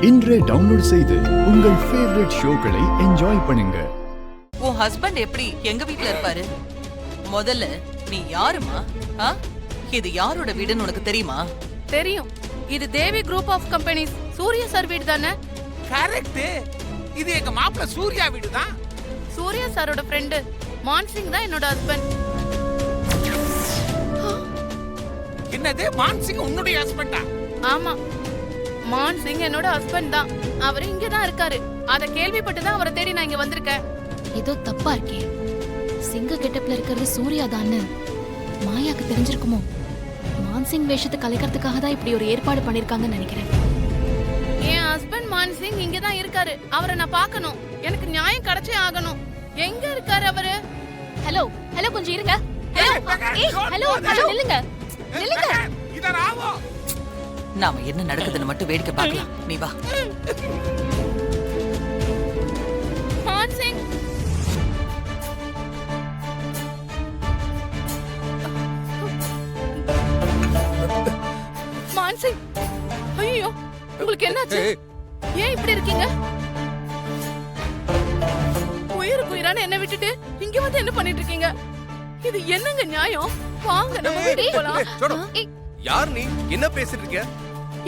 இன்றே டவுன்லோட் செய்து உங்கள் ஃபேவரட் ஷோக்களை என்ஜாய் பண்ணுங்க. உன் ஹஸ்பண்ட் எப்படி எங்க வீட்ல இருப்பாரு? முதல்ல நீ யாருமா? இது யாரோட வீடுன்னு உனக்கு தெரியுமா? தெரியும். இது Devi group of companies. Surya sir வீடு தானே? கரெக்ட். இது எங்க மாப்பிள்ள சூர்யா வீடு தான். சூர்யா சாரோட ஃப்ரெண்ட் மான்சிங் தான் என்னோட ஹஸ்பண்ட். என்னது, மான்சிங் உன்னுடைய ஹஸ்பண்டா? ஆமா, மான்சிங் என்னோட ஹஸ்பண்ட் தான். அவர் இங்க தான் இருக்காரு. அத கேள்விப்பட்டு தான் அவரை தேடி நான் இங்க வந்திருக்கேன். ஏதோ தப்பா இருக்கே. சிங்க கெட்டப்ல இருக்கிறது சூர்யா தான்னு மாயாக்கு தெரிஞ்சிருக்குமோ? மான்சிங் வேஷத்தை கலைக்கிறதுக்காக தான் இப்படி ஒரு ஏற்பாடு பண்ணிருக்காங்கன்னு நினைக்கிறேன். என் ஹஸ்பண்ட் மான்சிங் இங்க தான் இருக்காரு. அவரை நான் பார்க்கணும். எனக்கு நியாயம் கிடைச்சே ஆகணும். எங்க இருக்காரு அவரு? ஹலோ ஹலோ, கொஞ்சம் இருங்க. ஹலோ ஹலோ, கொஞ்சம் நில்லுங்க நில்லுங்க. இதராவோ, நாம என்ன நடக்குதுன்னு மட்டும் வேடிக்கை பார்க்கலாம். நீ வா. மான்சிங், மான்சிங், ஐயோ உங்களுக்கு என்னாச்சு? ஏன் இப்படி இருக்கீங்க? உயிருக்கு உயிரான என்ன விட்டுட்டு இங்க வந்து என்ன பண்ணிட்டு இருக்கீங்க? இது என்னங்க நியாயம்? வாங்க நம்ம வீட்டுக்கு போலாம். யார் நீ? என்ன பேசிட்டு இருக்க?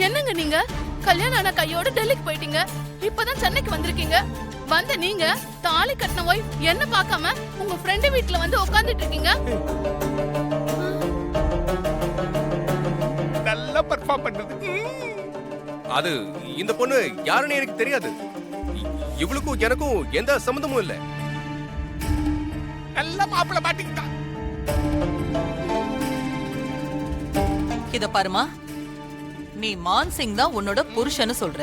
என்னங்க நீங்க கல்யாணம் ஆன கையோட டெல்லிக்கு போயிட்டீங்க. இப்பதான் சென்னைக்கு வந்திருக்கீங்க. வந்த நீங்க தாலி கட்டின ஒய்ஃப் என்ன பார்க்காம உங்க ஃப்ரெண்ட் வீட்ல வந்து உட்கார்ந்துட்டு இருக்கீங்க. நல்லா பெர்ஃபார்ம் பண்ணுது. அது இந்த பொண்ணு யாருன்னு எனக்கு தெரியாது. இவளுக்கும் எனக்கும் எந்த சம்பந்தமும் இல்ல. நல்ல மாப்பிள்ள மாட்டிக்கிட்டான். இத பாருமா, நீ மான்சிங் தான் உன்னோட புருஷன்னு சொல்ற.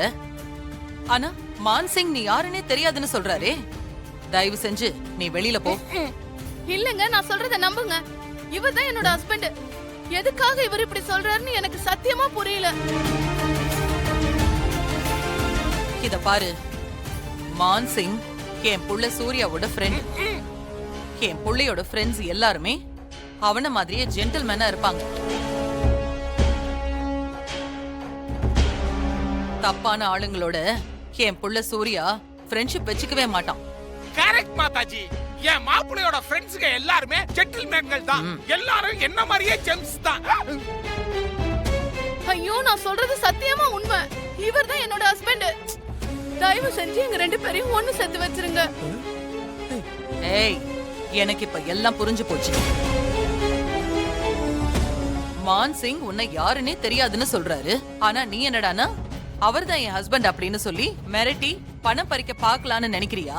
ஆனா மான்சிங் நீ யாருன்னே தெரியாதுன்னு சொல்றாரே. தயவு செஞ்சு நீ வெளியில போ. இல்லங்க, நான் சொல்றத நம்புங்க. இவர் தான் என்னோட ஹஸ்பண்ட். எதுக்காக இவர் இப்படி சொல்றாருன்னு எனக்கு சத்தியமா புரியல. இத பாரு, மான்சிங் என் புள்ள சூர்யாவோட ஃப்ரெண்ட். என் புள்ளையோட ஃப்ரெண்ட்ஸ் எல்லாருமே அவன மாதிரியே ஜென்டில்மேனா இருப்பாங்க. தப்பான ஆளுங்களோட என் புள்ள சூர்யா ஃப்ரெண்ட்ஷிப் வச்சுக்கவே மாட்டான். கரெக்ட் மாதாஜி. என் மாப்பிள்ளையோட ஃப்ரெண்ட்ஸ்ங்க எல்லாருமே ஜென்டில்மேன்கள் தான். எல்லாரும் என்ன மாதிரியே ஜெம்ஸ் தான். ஐயோ, நான் சொல்றது சத்தியமா உண்மை. இவர் தான் என்னோட ஹஸ்பண்ட். தயவு செஞ்சு எங்க ரெண்டு பேரையும் ஒண்ணு சேர்த்து வச்சிருங்க. ஏய், எனக்கு இப்ப எல்லாம் புரிஞ்சு போச்சு. மான்சிங் உன்னை யாருன்னே தெரியாதுன்னு சொல்றாரு. ஆனா நீ என்னடானா அவர்தான் என் ஹஸ்பண்ட் அப்படின்னு சொல்லி மிரட்டி பணம் பறிக்க பாக்கலான்னு நினைக்கிறியா?